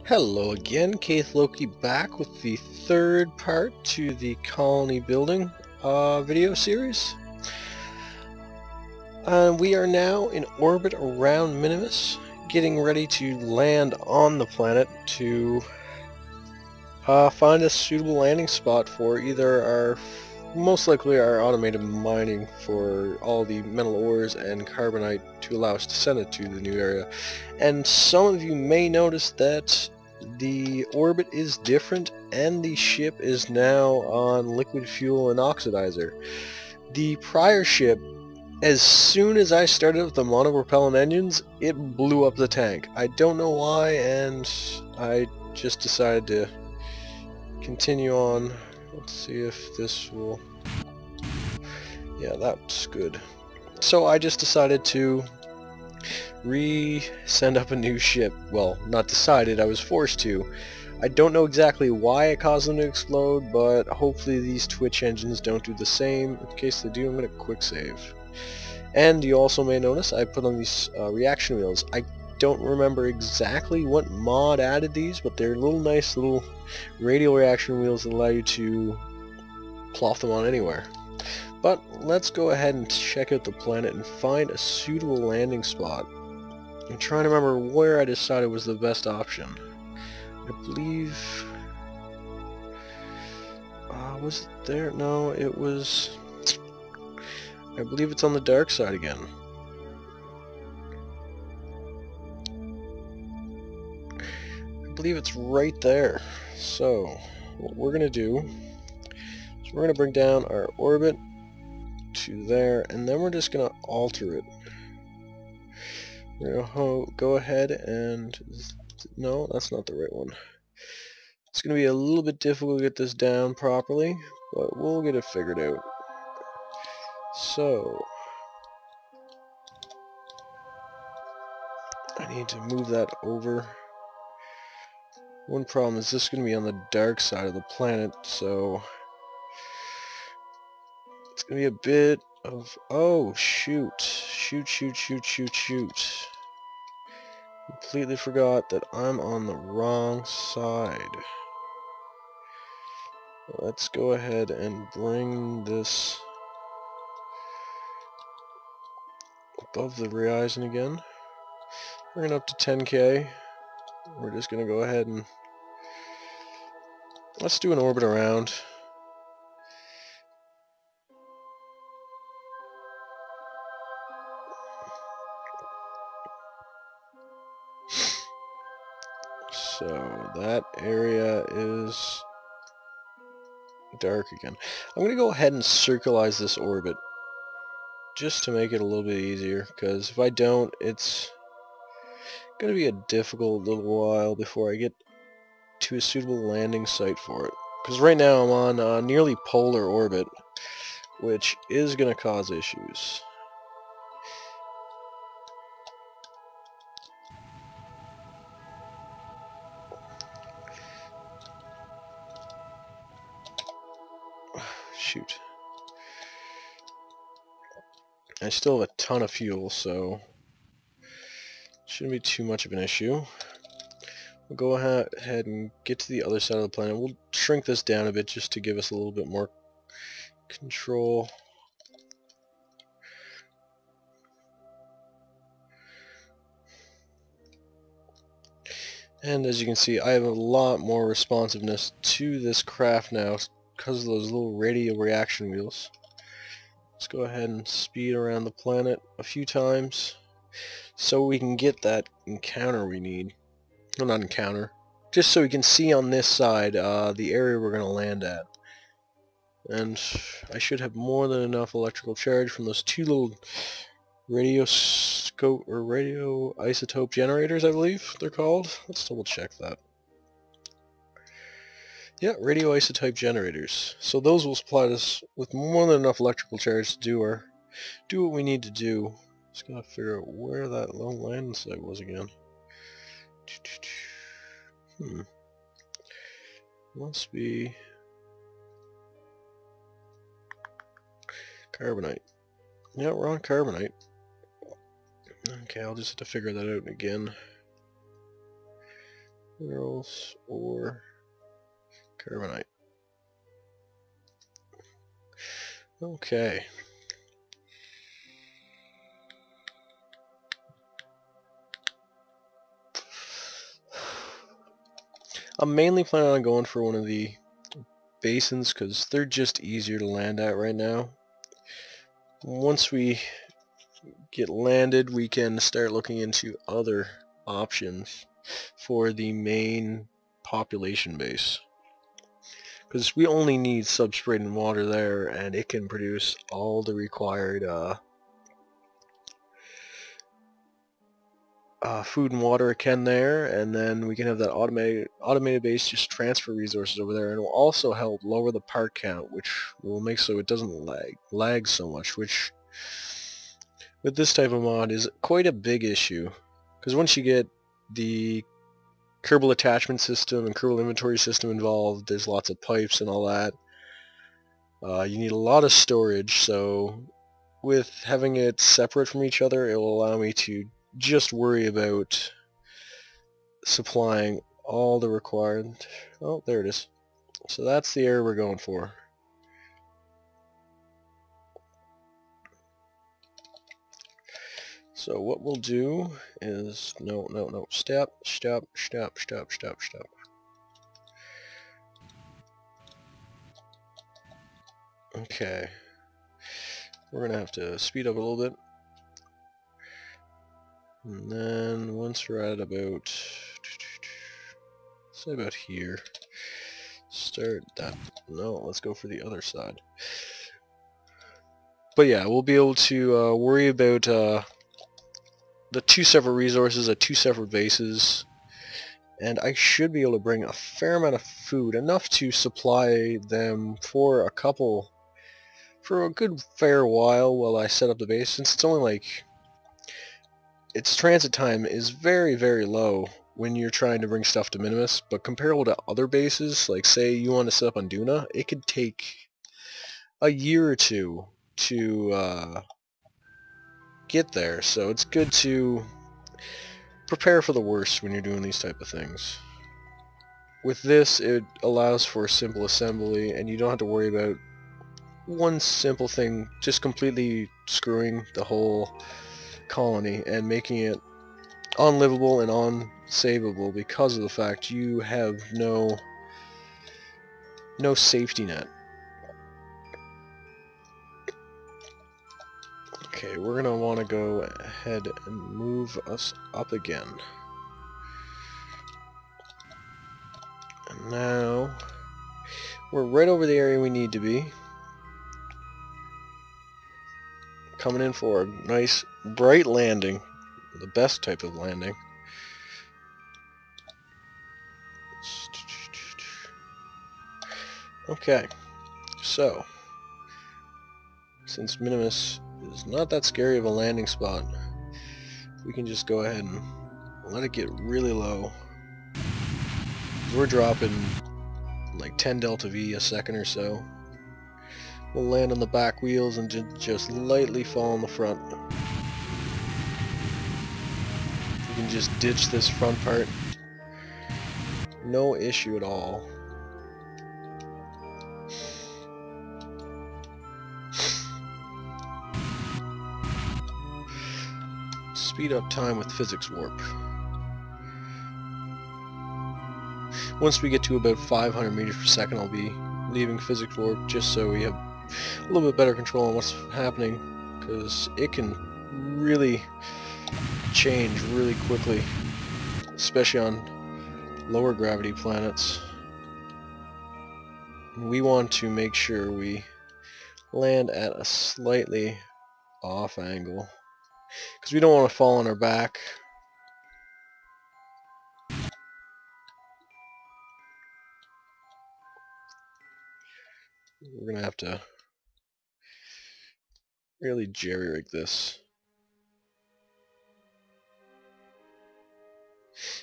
Hello again, Keith Loki back with the third part to the colony building video series. We are now in orbit around Minimus, getting ready to land on the planet to find a suitable landing spot for either most likely our automated mining for all the metal ores and carbonite to allow us to send it to the new area. And some of you may notice that the orbit is different and the ship is now on liquid fuel and oxidizer. The prior ship, as soon as I started with the Mono Propelled engines, it blew up the tank. I don't know why, and I just decided to continue on. Let's see if this will... Yeah, that's good. So I just decided to send up a new ship. Well, not decided, I was forced to. I don't know exactly why it caused them to explode, but hopefully these Twitch engines don't do the same. In case they do, I'm going to quick save. And you also may notice I put on these reaction wheels. I don't remember exactly what mod added these, but they're nice little radial reaction wheels that allow you to plop them on anywhere. But let's go ahead and check out the planet and find a suitable landing spot. I'm trying to remember where I decided was the best option. I believe... was it there? No, it was... I believe it's on the dark side again. I believe it's right there. So, what we're going to do is we're going to bring down our orbit to there, and then we're just going to alter it. We're going to go ahead and... No, that's not the right one. It's going to be a little bit difficult to get this down properly, but we'll get it figured out. So, I need to move that over. One problem is this is going to be on the dark side of the planet, so it's going to be a bit of... Oh, shoot. Shoot. Completely forgot that I'm on the wrong side. Let's go ahead and bring this above the horizon again. Bring it up to 10K. We're just going to go ahead and let's do an orbit around. So that area is dark again. I'm going to go ahead and circularize this orbit just to make it a little bit easier, because if I don't, it's going to be a difficult little while before I get to a suitable landing site for it. Because right now I'm on a nearly polar orbit, which is going to cause issues. Shoot. I still have a ton of fuel, so shouldn't be too much of an issue. We'll go ahead and get to the other side of the planet. We'll shrink this down a bit just to give us a little bit more control. And as you can see, I have a lot more responsiveness to this craft now because of those little radial reaction wheels. Let's go ahead and speed around the planet a few times so we can get that encounter we need. Well, not encounter. Just so we can see on this side the area we're going to land at. And I should have more than enough electrical charge from those two little radioisotope generators, I believe they're called. Let's double check that. Yeah, radioisotope generators. So those will supply us with more than enough electrical charge to do what we need to do. Just gotta figure out where that low landing site was again. Must be carbonite. Yeah, we're on carbonite. Okay, I'll just have to figure that out again. minerals or carbonite. Okay. I'm mainly planning on going for one of the basins because they're just easier to land at right now. Once we get landed, we can start looking into other options for the main population base. Because we only need substrate water there, and it can produce all the required food and water it can there, and then we can have that automated base just transfer resources over there, and it will also help lower the part count, which will make so it doesn't lag so much, which with this type of mod is quite a big issue. Because once you get the Kerbal attachment system and Kerbal inventory system involved, there's lots of pipes and all that. You need a lot of storage, so with having it separate from each other, it will allow me to just worry about supplying all the required... Oh, there it is. So that's the area we're going for. So what we'll do is... No. Stop. Okay. We're going to have to speed up a little bit. And then once we're at about... say about here. Start that... No, let's go for the other side. But yeah, we'll be able to worry about the two separate resources at two separate bases, and I should be able to bring a fair amount of food, enough to supply them for a good fair while I set up the base, since it's only like, its transit time is very, very low when you're trying to bring stuff to Minimus, but comparable to other bases, like say you want to set up on Duna, it could take a year or two to get there, so it's good to prepare for the worst when you're doing these type of things. With this, it allows for simple assembly, and you don't have to worry about one simple thing just completely screwing the whole colony and making it unlivable and unsavable because of the fact you have no safety net. Okay, we're going to want to go ahead and move us up again. And now, we're right over the area we need to be. Coming in for a nice, bright landing. The best type of landing. Okay, so, since Minimus is not that scary of a landing spot, we can just go ahead and let it get really low. We're dropping like 10 delta V a second or so. We'll land on the back wheels and just lightly fall on the front. You can just ditch this front part. No issue at all. Speed up time with physics warp. Once we get to about 500 meters per second, I'll be leaving physics warp just so we have a little bit better control on what's happening, because it can really change really quickly, especially on lower gravity planets. We want to make sure we land at a slightly off angle, because we don't want to fall on our back. We're going to have to really jerry-rig this.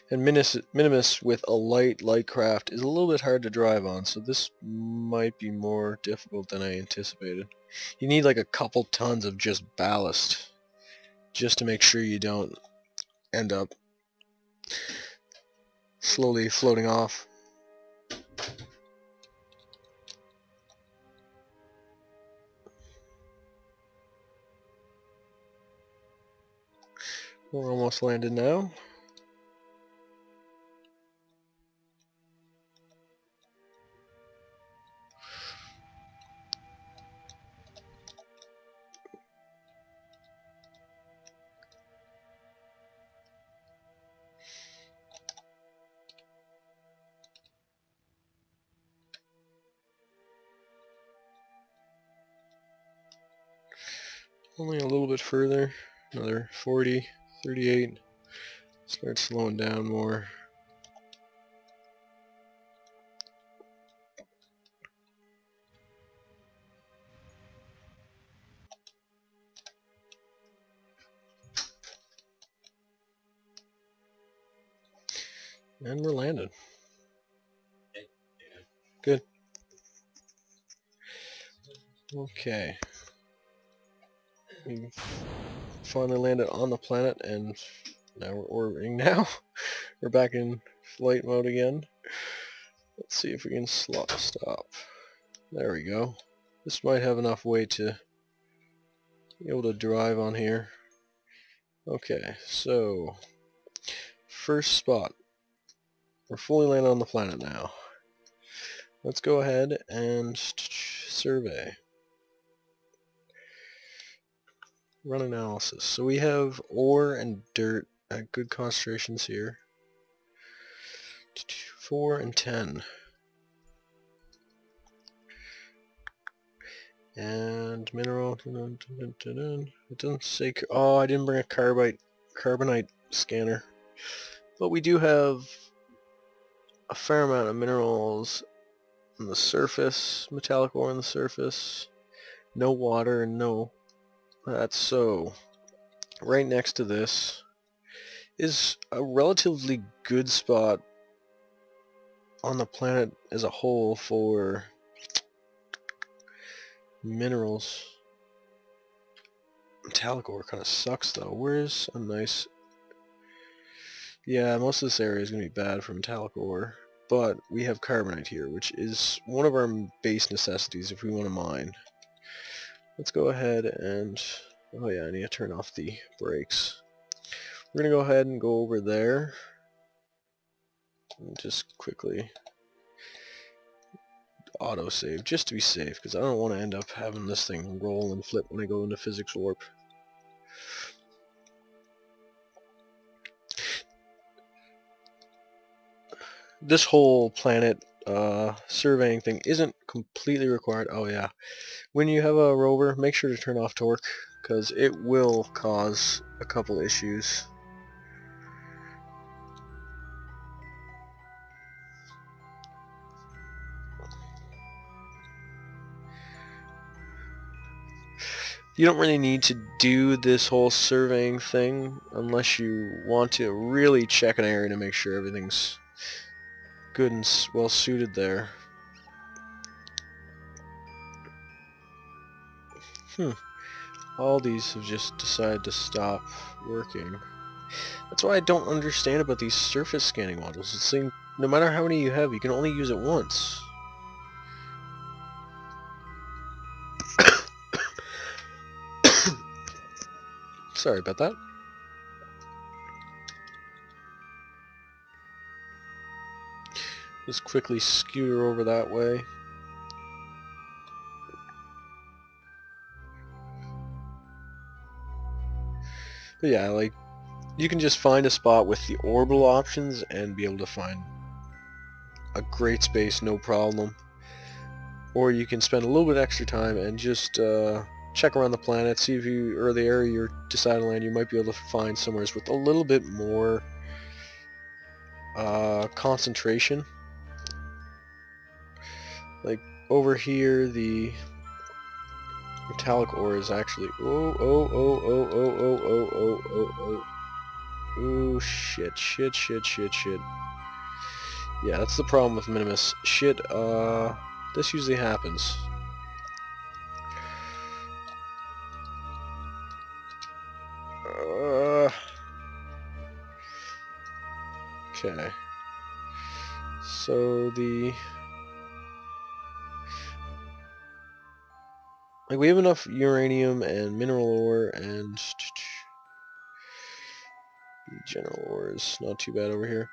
And Minimus with a light craft is a little bit hard to drive on, so this might be more difficult than I anticipated. You need like a couple tons of just ballast just to make sure you don't end up slowly floating off. We're almost landed now. Only a little bit further. Another 40, 38. Start slowing down more. And we're landed. Good. Okay. We finally landed on the planet, and now we're orbiting now. We're back in flight mode again. Let's see if we can stop. There we go. This might have enough weight to be able to drive on here. Okay, so first spot. We're fully landed on the planet now. Let's go ahead and survey. Run analysis. So we have ore and dirt at good concentrations here. 4 and 10. And mineral. It doesn't say. Oh, I didn't bring a carbonite scanner. But we do have a fair amount of minerals on the surface, metallic ore on the surface. No water and no. That's so. Right next to this is a relatively good spot on the planet as a whole for minerals. Metallic ore kind of sucks though. Where's a nice... Yeah, most of this area is going to be bad for metallic ore, but we have carbonite here, which is one of our base necessities if we want to mine. Let's go ahead and... Oh yeah, I need to turn off the brakes. We're going to go ahead and go over there. And just quickly autosave, just to be safe, because I don't want to end up having this thing roll and flip when I go into physics warp. This whole planet surveying thing isn't completely required. Oh yeah, when you have a rover, make sure to turn off torque, because it will cause a couple issues. You don't really need to do this whole surveying thing unless you want to really check an area to make sure everything's good and well suited there. All these have just decided to stop working. That's what I don't understand about these surface scanning modules. It's saying no matter how many you have, you can only use it once. Sorry about that. Just quickly scooter over that way. But yeah, like, you can just find a spot with the orbital options and be able to find a great space, no problem. Or you can spend a little bit extra time and just check around the planet, see if you, or the area you're deciding to land, you might be able to find somewhere with a little bit more concentration. Like over here, the metallic ore is actually oh shit. Yeah, that's the problem with Minimus. Shit, this usually happens. Okay. So we have enough uranium and mineral ore and general ore is not too bad over here.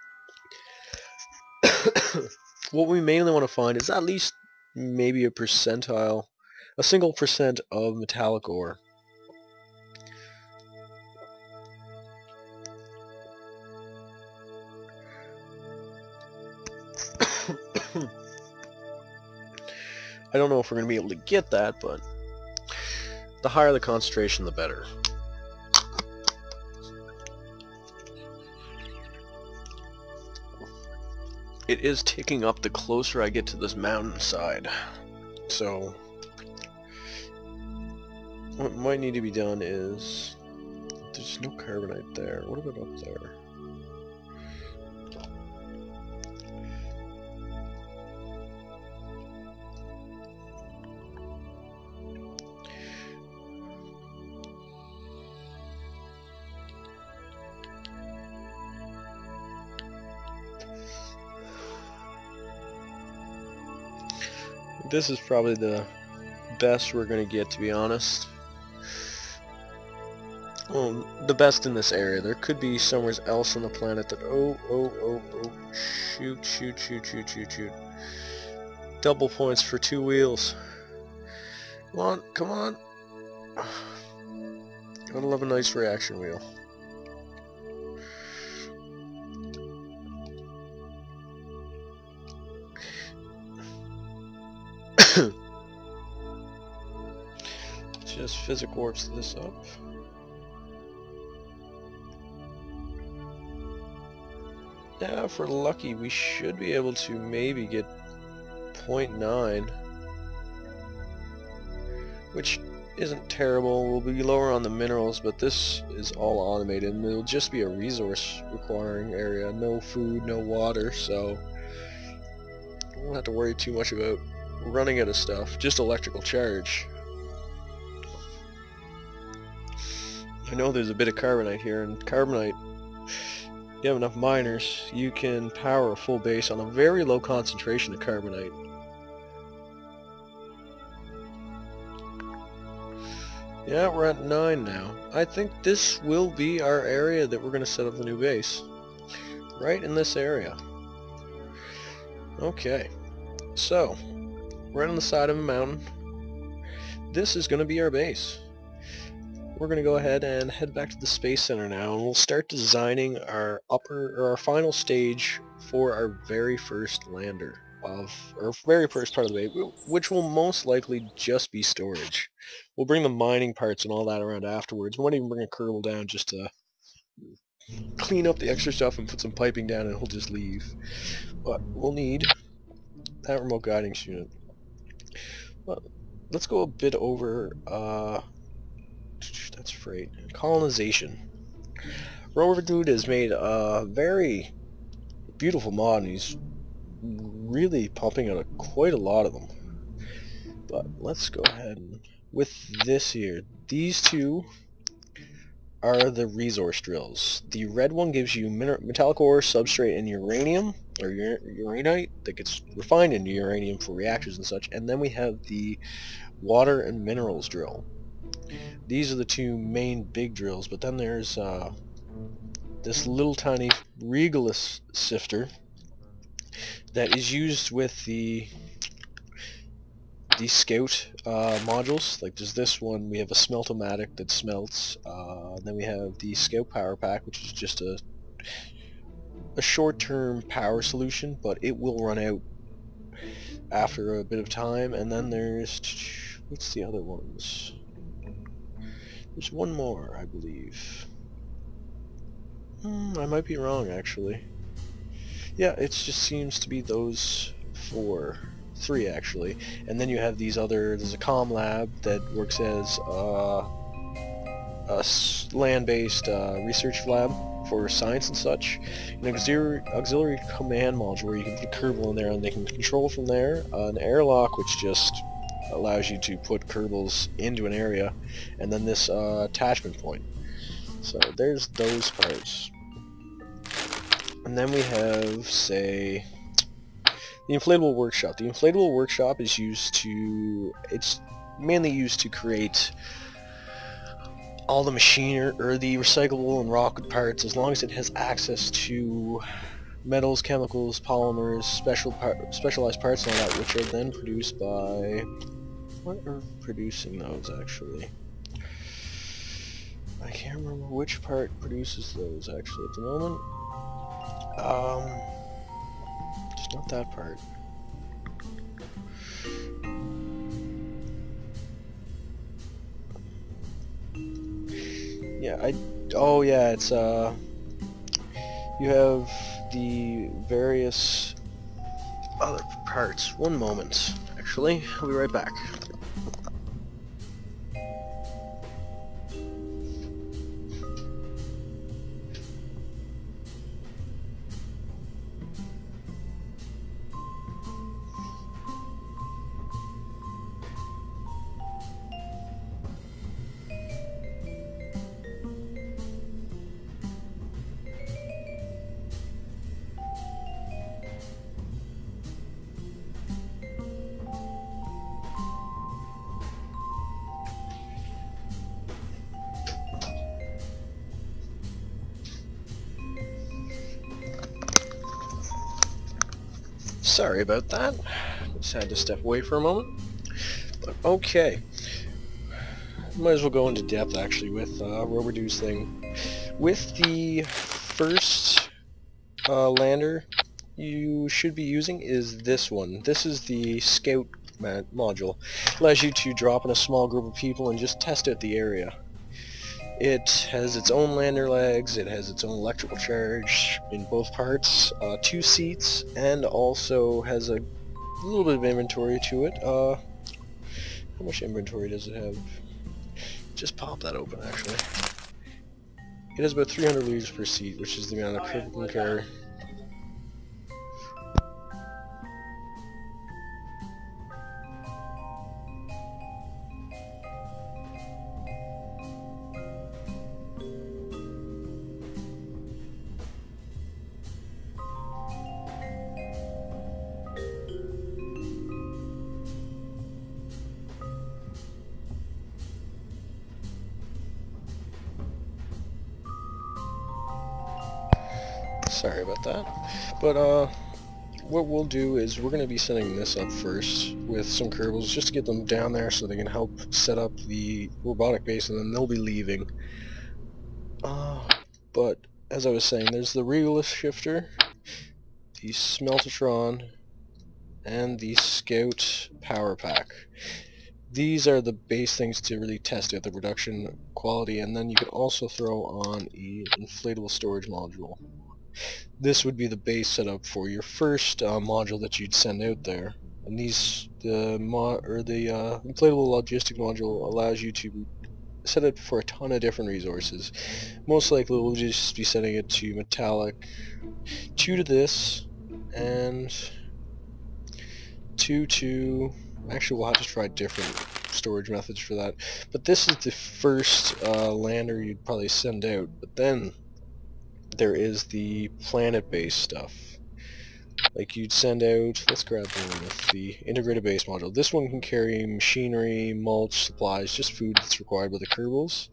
What we mainly want to find is at least maybe a single percent of metallic ore. I don't know if we're going to be able to get that, but the higher the concentration, the better. It is ticking up the closer I get to this mountainside. So what might need to be done is, there's no carbonite there. What about up there? This is probably the best we're going to get, to be honest. Well, the best in this area. There could be somewhere else on the planet that... Oh. Shoot. Double points for 2 wheels. Come on. Gotta love a nice reaction wheel. Just physics warps this up. Yeah, if we're lucky, we should be able to maybe get 0.9, which isn't terrible. We'll be lower on the minerals, but this is all automated, and it'll just be a resource requiring area. No food, no water, so we won't have to worry too much about running out of stuff. Just electrical charge. I know there's a bit of carbonite here, and carbonite, if you have enough miners, you can power a full base on a very low concentration of carbonite. Yeah, we're at 9 now. I think this will be our area that we're going to set up the new base. Right in this area. Okay, so, right on the side of a mountain, this is going to be our base. We're going to go ahead and head back to the Space Center now, and we'll start designing our final stage for our very first lander our very first part of the base, which will most likely just be storage. We'll bring the mining parts and all that around afterwards. We might even bring a Kerbal down just to clean up the extra stuff and put some piping down, and he'll just leave. But we'll need that remote guidance unit. But let's go a bit over that's freight. Colonization. Rover Dude has made a very beautiful mod, and he's really pumping out quite a lot of them. But let's go ahead and with this here. These two are the resource drills. The red one gives you metallic ore, substrate, and uranium, or uraninite, that gets refined into uranium for reactors and such. And then we have the water and minerals drill. These are the two main big drills, but then there's this little tiny Regalis sifter that is used with the scout modules. Like there's this one, we have a smelt-o-matic that smelts, then we have the scout power pack, which is just a short-term power solution, but it will run out after a bit of time. And then there's, what's the other ones? There's one more, I believe. I might be wrong, actually. Yeah, it just seems to be those 3 actually. And then you have these there's a comm lab that works as a land-based research lab for science and such. An auxiliary command module where you can put a Kerbal in there and they can control from there. An airlock, which just allows you to put Kerbals into an area, and then this attachment point. So there's those parts. And then we have, say, The inflatable workshop. The inflatable workshop is it's mainly used to create all the machinery or the recyclable and rocket parts, as long as it has access to metals, chemicals, polymers, specialized parts and all that, which are then produced by... What are producing those, actually? I can't remember which part produces those, actually, at the moment. Just not that part. Yeah, oh yeah, it's, you have the various other parts. One moment, actually. I'll be right back. Sorry about that. Just had to step away for a moment. But okay. Might as well go into depth actually with Robidoux thing. With the first lander you should be using is this one. This is the Scout module. It allows you to drop in a small group of people and just test out the area. It has its own lander legs, it has its own electrical charge in both parts, 2 seats, and also has a little bit of inventory to it. How much inventory does it have? Just pop that open, actually. It has about 300 liters per seat, which is the amount of people can carry. Sorry about that. But what we'll do is we're going to be setting this up first with some Kerbals just to get them down there so they can help set up the robotic base, and then they'll be leaving. But as I was saying, there's the Regolith shifter, the Smeltatron, and the Scout power pack. These are the base things to really test out the production quality, and then you can also throw on an inflatable storage module. This would be the base setup for your first module that you'd send out there. And the inflatable logistic module allows you to set it for a ton of different resources. Most likely we'll just be setting it to metallic, 2 to this, and 2 to... Actually, we'll have to try different storage methods for that. But this is the first lander you'd probably send out. But then there is the planet-based stuff. Like you'd send out, let's grab the one with the integrated base module. This one can carry machinery, mulch, supplies, just food that's required by the Kerbals.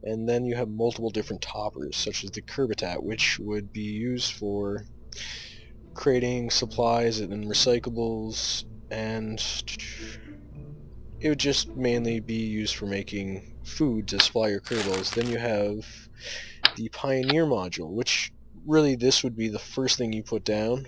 And then you have multiple different toppers, such as the Kerbitat, which would be used for creating supplies and recyclables, and it would just mainly be used for making food to supply your Kerbals. Then you have the Pioneer module, which really this would be the first thing you put down,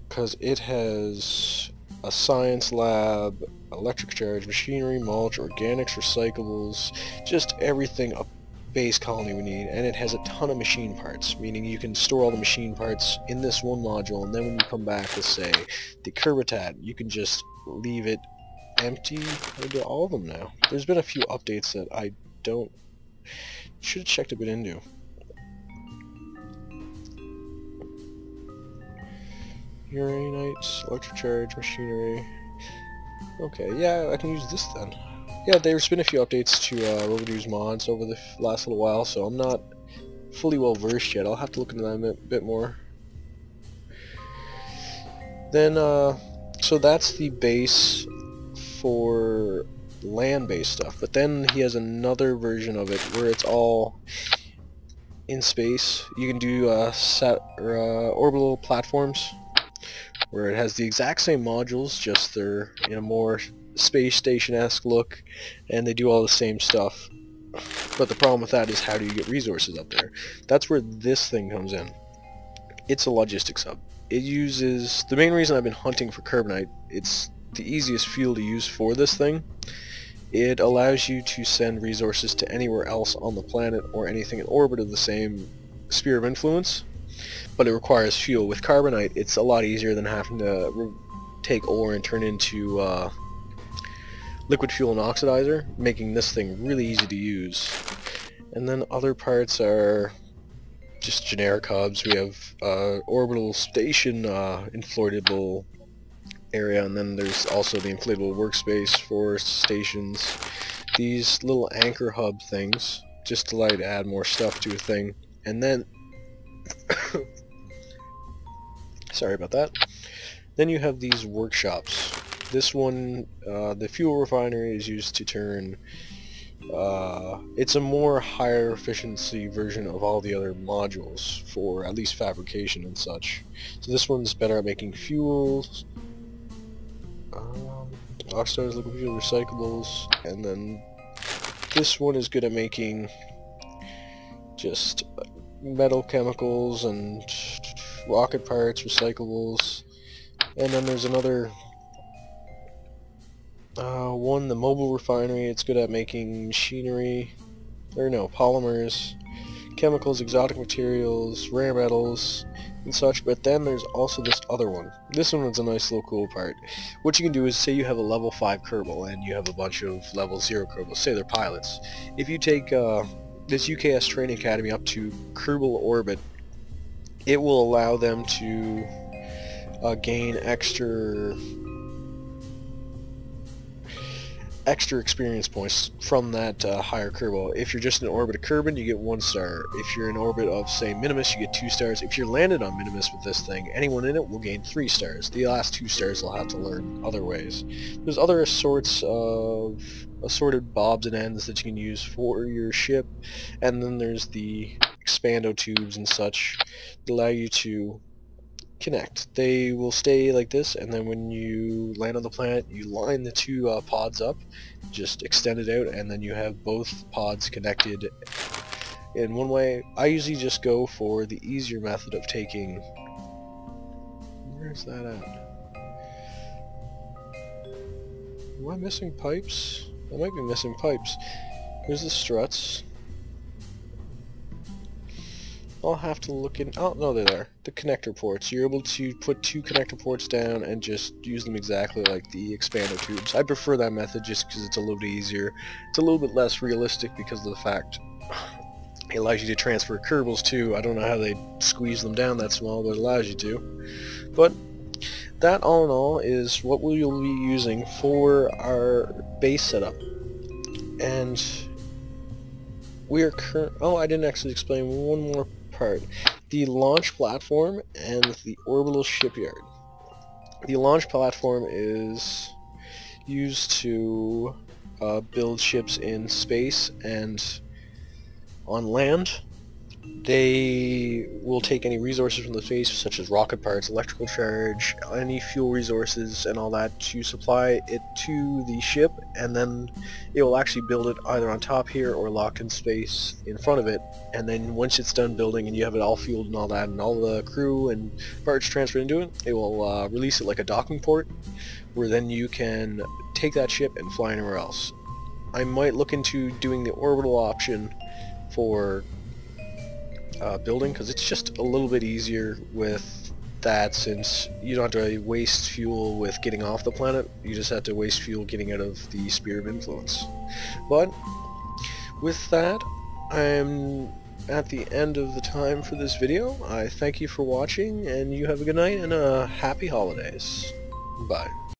because it has a science lab, electric charge, machinery, mulch, organics, recyclables, just everything a base colony would need, and it has a ton of machine parts, meaning you can store all the machine parts in this one module, and then when you come back with, say, the Kerbitat, you can just leave it empty. I do all of them now. There's been a few updates that I should have checked a bit into. Uranites, electric charge, machinery. Okay, yeah, I can use this then. Yeah, there's been a few updates to Robidoux mods over the last little while, so I'm not fully well versed yet. I'll have to look into that a bit more. Then, so that's the base for land-based stuff, but then he has another version of it where it's all in space. You can do orbital platforms where it has the exact same modules, just they're in a more space station-esque look, and they do all the same stuff. But the problem with that is, how do you get resources up there? That's where this thing comes in. It's a logistics hub. It uses, the main reason I've been hunting for carbonite, it's the easiest fuel to use for this thing. It allows you to send resources to anywhere else on the planet or anything in orbit of the same sphere of influence, but it requires fuel. With carbonite, it's a lot easier than having to take ore and turn into liquid fuel and oxidizer, making this thing really easy to use. And then other parts are just generic hubs. We have orbital station inflatable area, and then there's also the inflatable workspace for stations. These little anchor hub things just allow you to add more stuff to a thing. And then sorry about that. Then you have these workshops. This one, the fuel refinery, is used to turn it's a more higher efficiency version of all the other modules for at least fabrication and such. So this one's better at making fuels, oxidized liquid fuel, recyclables, and then this one is good at making just metal chemicals and rocket parts, recyclables. And then there's another one, the mobile refinery. It's good at making machinery, or no, polymers, chemicals, exotic materials, rare metals, and such. But then there's also this other one. This one is a nice little cool part. What you can do is, say you have a level 5 Kerbal and you have a bunch of level 0 Kerbals, say they're pilots. If you take this UKS training academy up to Kerbal orbit, it will allow them to gain extra experience points from that higher Kerbal. If you're just in orbit of Kerbin, you get 1 star. If you're in orbit of, say, Minimus, you get 2 stars. If you're landed on Minimus with this thing, anyone in it will gain 3 stars. The last 2 stars will have to learn other ways. There's other sorts of assorted bobs and ends that you can use for your ship, and then there's the expando tubes and such that allow you to connect. They will stay like this, and then when you land on the planet, you line the 2 pods up, just extend it out, and then you have both pods connected in one way. I usually just go for the easier method of taking... Where's that at? Am I missing pipes? I might be missing pipes. There's the struts. I'll have to look in... Oh, no, they're there. The connector ports. You're able to put 2 connector ports down and just use them exactly like the expander tubes. I prefer that method just because it's a little bit easier. It's a little bit less realistic because of the fact it allows you to transfer Kerbals too. I don't know how they squeeze them down that small, but it allows you to. But that, all in all, is what we will be using for our base setup. And we are oh, I didn't actually explain one more part. The launch platform and the orbital shipyard. The launch platform is used to build ships in space and on land. They will take any resources from the space, such as rocket parts, electrical charge, any fuel resources and all that, to supply it to the ship, and then it will actually build it either on top here or locked in space in front of it. And then once it's done building and you have it all fueled and all that, and all the crew and parts transferred into it, it will release it like a docking port, where then you can take that ship and fly anywhere else. I might look into doing the orbital option for building, because it's just a little bit easier with that, since you don't have to waste fuel with getting off the planet. You just have to waste fuel getting out of the sphere of influence. But with that, I'm at the end of the time for this video. I thank you for watching, and you have a good night and happy holidays. Bye.